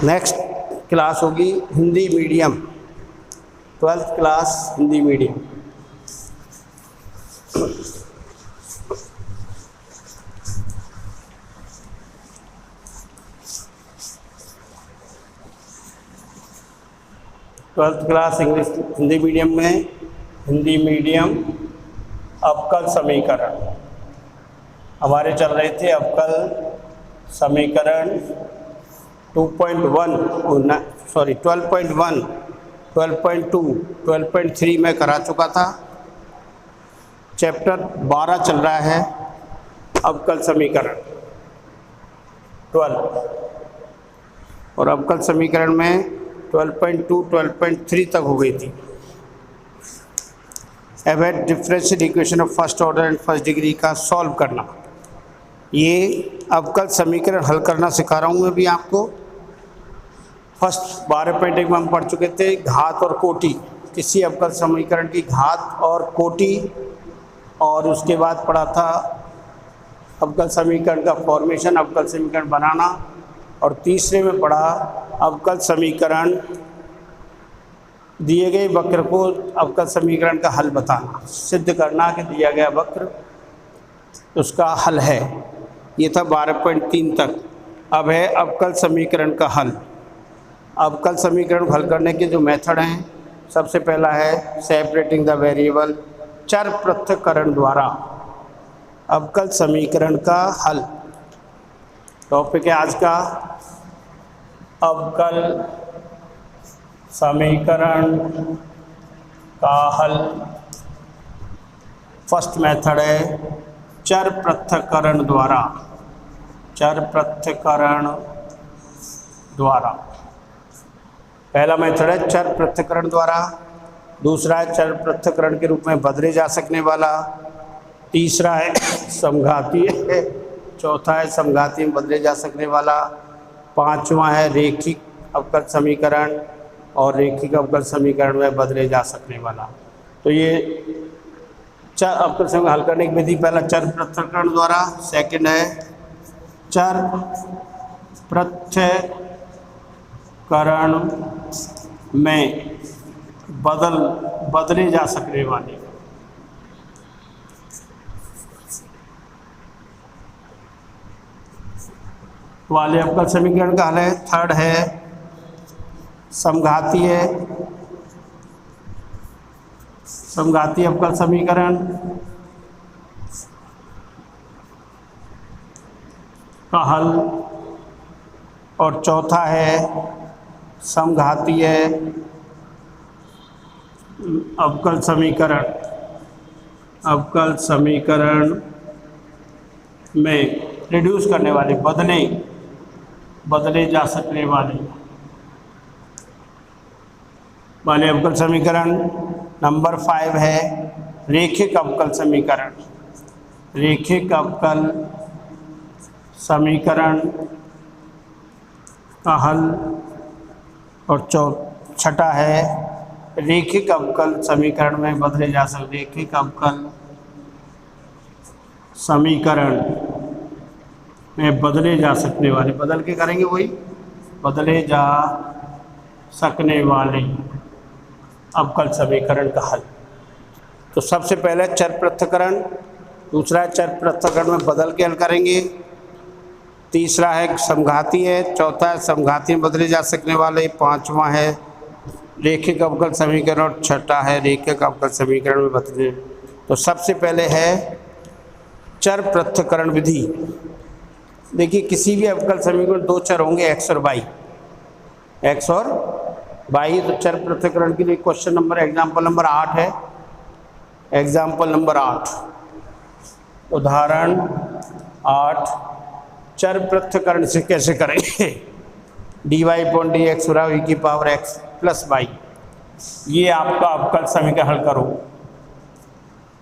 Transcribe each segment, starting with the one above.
Next class होगी Hindi medium, 12th class Hindi medium. Twelfth class English Hindi medium में Hindi medium अवकल समीकरण हमारे चल रहे थे। अवकल समीकरण 2.1 सॉरी 12.1, 12.2, 12.3 में करा चुका था। चैप्टर 12 चल रहा है अवकल समीकरण 12, और अवकल समीकरण में 12.2, 12.3 तक हो गई थी। Average differential equation of first order and first degree का सॉल्व करना, ये अवकल समीकरण हल करना सिखा रहा हूँ मैं भी आपको। फर्स्ट 12.1 में हम पढ़ चुके थे घात और कोटि, किसी अवकल समीकरण की घात और कोटि, और उसके बाद पढ़ा था अवकल समीकरण का फॉर्मेशन, अवकल समीकरण बनाना, और तीसरे में पढ़ा अवकल समीकरण दिए गए वक्र को अवकल समीकरण का हल बताना, सिद्ध करना कि दिया गया वक्र उसका हल है। ये था 12.3 तक। अब है अवकल समीकरण का हल। अवकल समीकरण हल करने के जो मेथड हैं, सबसे पहला है सेपरेटिंग द वेरिएबल, चर पृथक्करण द्वारा अवकल समीकरण का हल। टॉपिक है आज का अवकल समीकरण का हल। फर्स्ट मेथड है चर पृथक्करण द्वारा, चर पृथक्करण द्वारा। पहला मेथड है चर पृथक्करण द्वारा, दूसरा है चर पृथक्करण के रूप में बदले जा सकने वाला, तीसरा है समघातीय है, चौथा है समघाती में बदले जा सकने वाला, पांचवा है रेखिक अवकल समीकरण, और रेखिक अवकल समीकरण में बदले जा सकने वाला। तो ये चर अवकल समीकरण हल करने की विधि, पहला चर पृथक्करण द्वारा, सेकंड है चर पृथक्करण में बदले जा सकने वाले। वाले अवकल समीकरण का हल है। थर्ड है समघातीय, समघातीय अवकल समीकरण का हल, और चौथा है समघातीय अवकल समीकरण, अवकल समीकरण में रिड्यूस करने वाले, बदले जा सकने वाले अवकल समीकरण। नंबर 5 है रेखिक अवकल समीकरण, रेखिक अवकल समीकरण का हल, और छठा है रेखिक अवकल समीकरण में बदले जा सकते, रेखिक अवकल समीकरण में बदले जा सकने वाले, बदल के करेंगे वही, बदले जा सकने वाले अवकल समीकरण का हल। तो सबसे पहले चर पृथक्करण, दूसरा चर पृथक्करण में बदल के हल करेंगे, तीसरा है समघाती है, चौथा है समघाती में बदले जा सकने वाले, पांचवा है रेखिक अवकल समीकरण, और छठा है रेखिक अवकल समीकरण में बदले। तो सबसे पहले है चर पृथक्करण विधि। देखिए किसी भी अवकल समीकरण दो चर होंगे, एक्स और वाई, एक्स और वाई। तो चर पृथक्करण के लिए क्वेश्चन नंबर एग्जाम्पल नंबर 8 है, एग्जाम्पल नंबर 8, उदाहरण 8, चर पृथक्करण से कैसे करेंगे। dy/dx = e की पावर x + y, ये आपका अवकल समीकरण हल करो।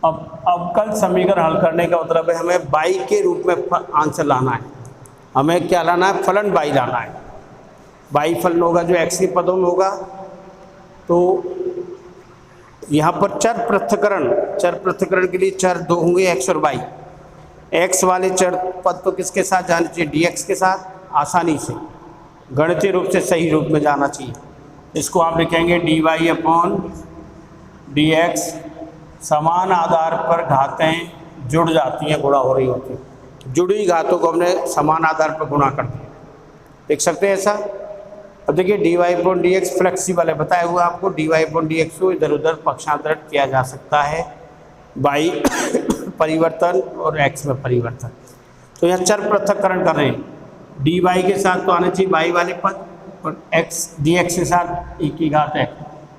अब अवकल समीकरण हल करने का मतलब है हमें y के रूप में आंसर लाना है। हमें क्या लाना है, फलन y लाना है। y फलन होगा जो x के पदों में होगा। तो यहाँ पर चर पृथक्करण के लिए चर दो होंगे, x और y। x वाले चर पद तो किसके साथ जाने चाहिए, dx के साथ, आसानी से गणितीय रूप से सही रूप में जाना चाहिए। इसको आप लिखेंगे dy अपॉन dx। समान आधार पर घातें जुड़ जाती हैं, गुणा हो रही होती हैं। जुड़ी हुई घातों को हमने समान आधार पर गुणा कर दिया, देख सकते हैं ऐसा। अब देखिए dy अपॉन dx फ्लेक्सिबल है, बताया हुआ आपको। dy अपॉन dx को इधर उधर पक्षांतरण किया जा सकता है, y परिवर्तन और x में परिवर्तन। तो यहाँ चर पृथक्करण कर रहे हैं, dy के साथ तो आने चाहिए y वाले पद, और x dx के साथ e की घात x।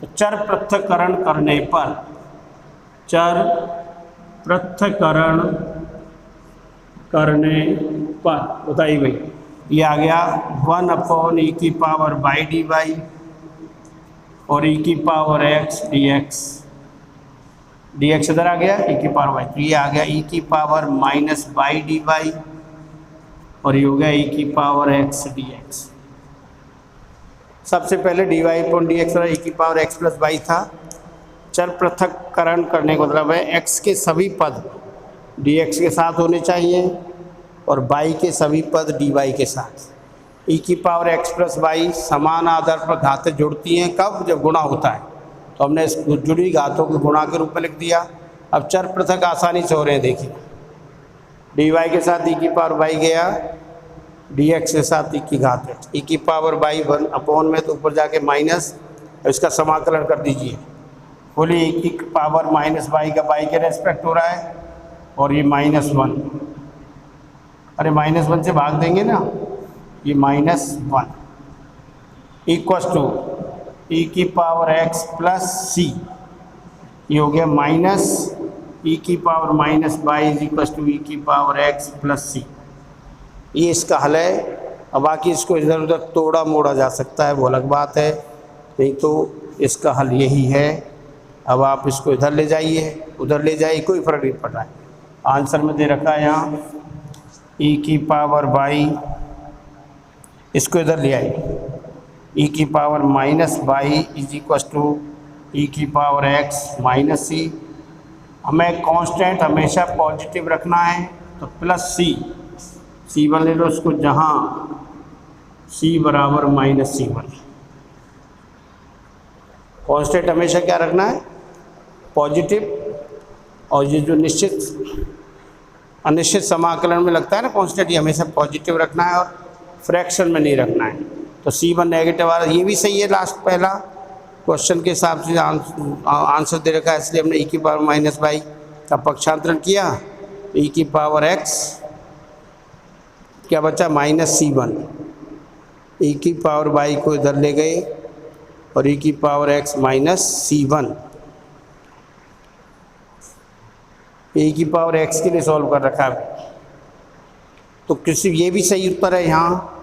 तो चर पृथक्करण करने पर, चर पृथक्करण करने पर बताइए भाई, ये आ गया 1 अपॉन e की पावर y dy और e की पावर x dx। dx इधर आ गया, e की पावर y, तो ये आ गया e की पावर माइनस y dy और ये हो गया e की पावर x dx। सबसे पहले dy अपॉन dx और e की पावर x प्लस y था। चर पृथक्करण करने का मतलब है x के सभी पद dx के साथ होने चाहिए और y के सभी पद dy के साथ। e की पावर x प्लस y समान आधार पर घातें जुड़ती हैं, कब? जब गुणा होता है। तो हमने इस जुड़ी घातों को गुणा के रूप में लिख दिया। अब चर पृथक आसानी से हो रहे हैं, देखिए dy के साथ e की पावर y गया, dx के साथ e की घात है, e की पावर y 1 अपॉन में, तो ऊपर जाके माइनस, इसका समाकलन कर दीजिए। बोलिए e की पावर माइनस y का y के रेस्पेक्ट हो रहा है, और ये -1, अरे -1 से भाग देंगे ना, ये -1 इक्वस टू e की पावर x प्लस c। ये हो गया माइनस e की power minus y is equals to e की पावर x प्लस c। ये इसका हल है। अब बाकी इसको इधर उधर तोड़ा मोड़ा जा सकता है, वो अलग बात है, नहीं तो इसका हल यही है। अब आप इसको इधर ले जाइए, उधर ले जाइए, कोई फ़र्क नहीं पड़ रहा है। आंसर में दे रखा है यहाँ e की पावर y, इसको इधर ले आइए, e की power minus y is equals to e की पावर x माइनस c। हमें कांस्टेंट हमेशा पॉजिटिव रखना है, तो प्लस c1 ले लो उसको, जहाँ c बराबर -c1। कांस्टेंट हमेशा क्या रखना है? पॉजिटिव। और ये जो निश्चित अनिश्चित समाकलन में लगता है ना कांस्टेंट, ये हमेशा पॉजिटिव रखना है और फ्रैक्शन में नहीं रखना है। तो c1 नेगेटिव आ रहा है, ये भी सही है। लास्ट पहला क्वेश्चन के हिसाब से आंसर दे रखा है, इसलिए हमने e की पावर माइनस y का पक्षांतरण किया, e की पावर x क्या बचा? -c1। e की पावर y को इधर ले गए और e की पावर x -c1। e की पावर x के लिए सॉल्व कर रखा है, तो किसी ये भी सही उत्तर है यहाँ।